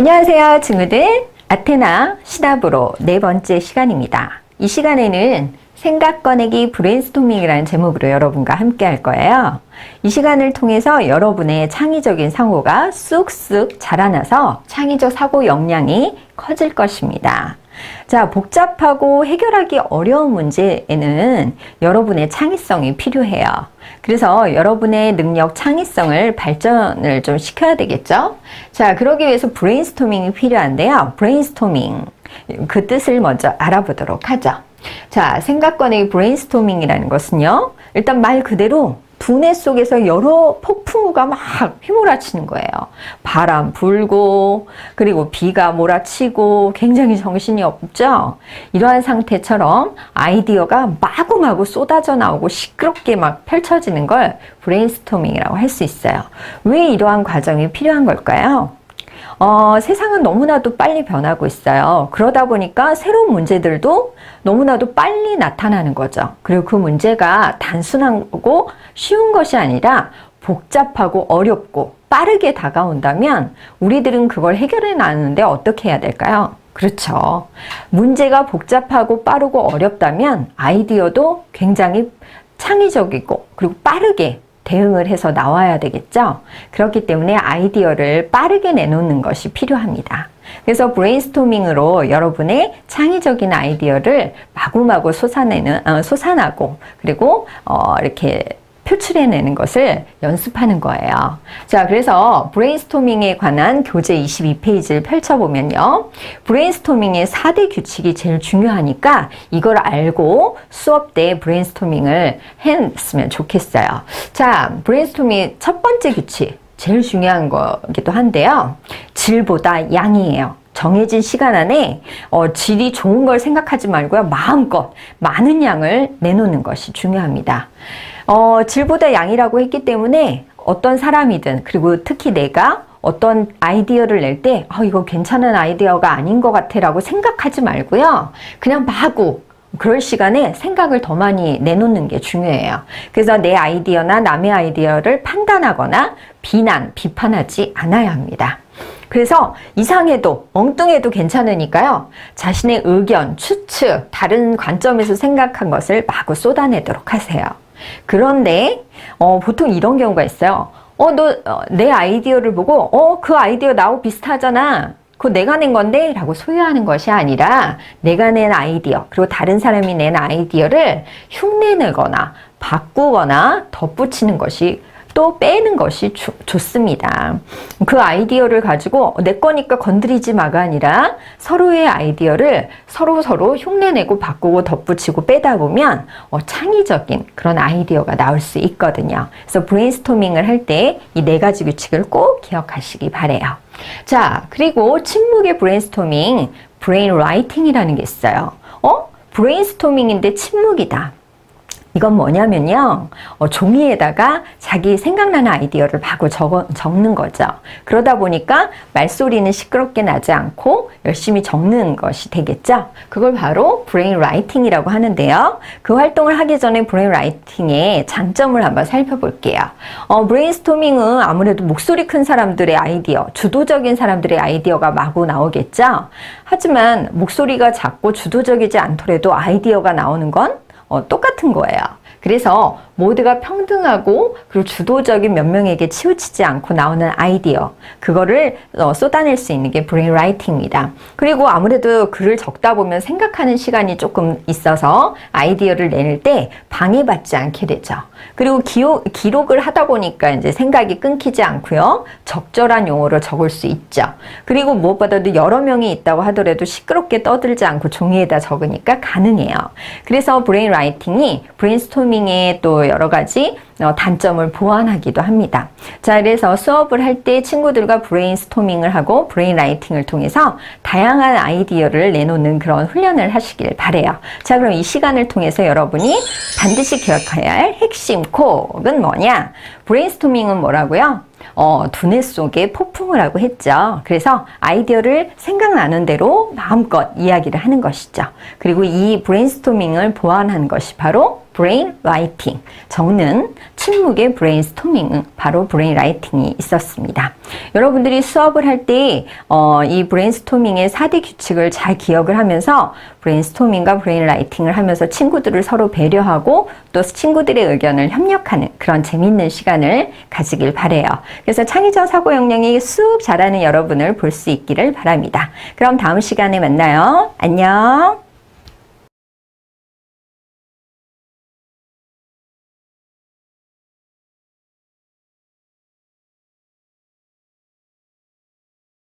안녕하세요, 친구들. 아테나 시나브로 네 번째 시간입니다. 이 시간에는 생각 꺼내기 브레인스토밍이라는 제목으로 여러분과 함께 할 거예요. 이 시간을 통해서 여러분의 창의적인 상호가 쑥쑥 자라나서 창의적 사고 역량이 커질 것입니다. 자, 복잡하고 해결하기 어려운 문제에는 여러분의 창의성이 필요해요. 그래서 여러분의 능력, 창의성을 발전을 좀 시켜야 되겠죠? 자, 그러기 위해서 브레인스토밍이 필요한데요. 브레인스토밍, 그 뜻을 먼저 알아보도록 하죠. 자, 생각 꺼내기 브레인스토밍이라는 것은요, 일단 말 그대로 두뇌 속에서 여러 폭풍우가 막 휘몰아치는 거예요. 바람 불고, 그리고 비가 몰아치고, 굉장히 정신이 없죠? 이러한 상태처럼 아이디어가 마구마구 쏟아져 나오고 시끄럽게 막 펼쳐지는 걸 브레인스토밍이라고 할 수 있어요. 왜 이러한 과정이 필요한 걸까요? 세상은 너무나도 빨리 변하고 있어요. 그러다 보니까 새로운 문제들도 너무나도 빨리 나타나는 거죠. 그리고 그 문제가 단순하고 쉬운 것이 아니라 복잡하고 어렵고 빠르게 다가온다면 우리들은 그걸 해결해 나가는데 어떻게 해야 될까요? 그렇죠. 문제가 복잡하고 빠르고 어렵다면 아이디어도 굉장히 창의적이고 그리고 빠르게 대응을 해서 나와야 되겠죠. 그렇기 때문에 아이디어를 빠르게 내놓는 것이 필요합니다. 그래서 브레인스토밍으로 여러분의 창의적인 아이디어를 마구마구 솟아나고 그리고 이렇게 표출해내는 것을 연습하는 거예요. 자, 그래서 브레인스토밍에 관한 교재 22페이지를 펼쳐보면요. 브레인스토밍의 4대 규칙이 제일 중요하니까 이걸 알고 수업 때 브레인스토밍을 했으면 좋겠어요. 자, 브레인스토밍의 첫 번째 규칙, 제일 중요한 거기도 한데요. 질보다 양이에요. 정해진 시간 안에 질이 좋은 걸 생각하지 말고요. 마음껏 많은 양을 내놓는 것이 중요합니다. 질보다 양이라고 했기 때문에 어떤 사람이든 그리고 특히 내가 어떤 아이디어를 낼 때 이거 괜찮은 아이디어가 아닌 것 같아 라고 생각하지 말고요. 그냥 마구 그럴 시간에 생각을 더 많이 내놓는 게 중요해요. 그래서 내 아이디어나 남의 아이디어를 판단하거나 비판하지 않아야 합니다. 그래서 이상해도 엉뚱해도 괜찮으니까요. 자신의 의견, 추측, 다른 관점에서 생각한 것을 마구 쏟아내도록 하세요. 그런데 보통 이런 경우가 있어요. 너 내 아이디어를 보고 그 아이디어 나하고 비슷하잖아. 그거 내가 낸 건데? 라고 소유하는 것이 아니라 내가 낸 아이디어 그리고 다른 사람이 낸 아이디어를 흉내내거나 바꾸거나 덧붙이는 것이 또 빼는 것이 좋습니다. 그 아이디어를 가지고 내 거니까 건드리지 마가 아니라 서로의 아이디어를 서로 흉내내고 바꾸고 덧붙이고 빼다 보면 창의적인 그런 아이디어가 나올 수 있거든요. 그래서 브레인스토밍을 할 때 이 네 가지 규칙을 꼭 기억하시기 바래요. 자, 그리고 침묵의 브레인스토밍, 브레인 라이팅이라는 게 있어요. 브레인스토밍인데 침묵이다. 이건 뭐냐면요. 종이에다가 자기 생각나는 아이디어를 마구 적는 거죠. 그러다 보니까 말소리는 시끄럽게 나지 않고 열심히 적는 것이 되겠죠. 그걸 바로 브레인 라이팅이라고 하는데요. 그 활동을 하기 전에 브레인 라이팅의 장점을 한번 살펴볼게요. 브레인스토밍은 아무래도 목소리 큰 사람들의 아이디어, 주도적인 사람들의 아이디어가 마구 나오겠죠. 하지만 목소리가 작고 주도적이지 않더라도 아이디어가 나오는 건 똑같은 거예요. 그래서 모두가 평등하고 그리고 주도적인 몇 명에게 치우치지 않고 나오는 아이디어, 그거를 쏟아낼 수 있는 게 브레인 라이팅입니다. 그리고 아무래도 글을 적다 보면 생각하는 시간이 조금 있어서 아이디어를 낼 때 방해받지 않게 되죠. 그리고 기록을 하다 보니까 이제 생각이 끊기지 않고요. 적절한 용어로 적을 수 있죠. 그리고 무엇보다도 여러 명이 있다고 하더라도 시끄럽게 떠들지 않고 종이에다 적으니까 가능해요. 그래서 브레인 라이팅이 브레인스토밍의 또 여러 가지 단점을 보완하기도 합니다. 자, 그래서 수업을 할 때 친구들과 브레인스토밍을 하고 브레인 라이팅을 통해서 다양한 아이디어를 내놓는 그런 훈련을 하시길 바래요. 자, 그럼 이 시간을 통해서 여러분이 반드시 기억해야 할 핵심 콕은 뭐냐? 브레인스토밍은 뭐라고요? 두뇌 속에 폭풍을 하고 했죠. 그래서 아이디어를 생각나는 대로 마음껏 이야기를 하는 것이죠. 그리고 이 브레인스토밍을 보완하는 것이 바로 브레인 라이팅, 적는 침묵의 브레인스토밍, 바로 브레인 라이팅이 있었습니다. 여러분들이 수업을 할 때 이 브레인스토밍의 4대 규칙을 잘 기억을 하면서 브레인스토밍과 브레인 라이팅을 하면서 친구들을 서로 배려하고 또 친구들의 의견을 협력하는 그런 재미있는 시간을 가지길 바래요. 그래서 창의적 사고 역량이 쑥 자라는 여러분을 볼 수 있기를 바랍니다. 그럼 다음 시간에 만나요. 안녕.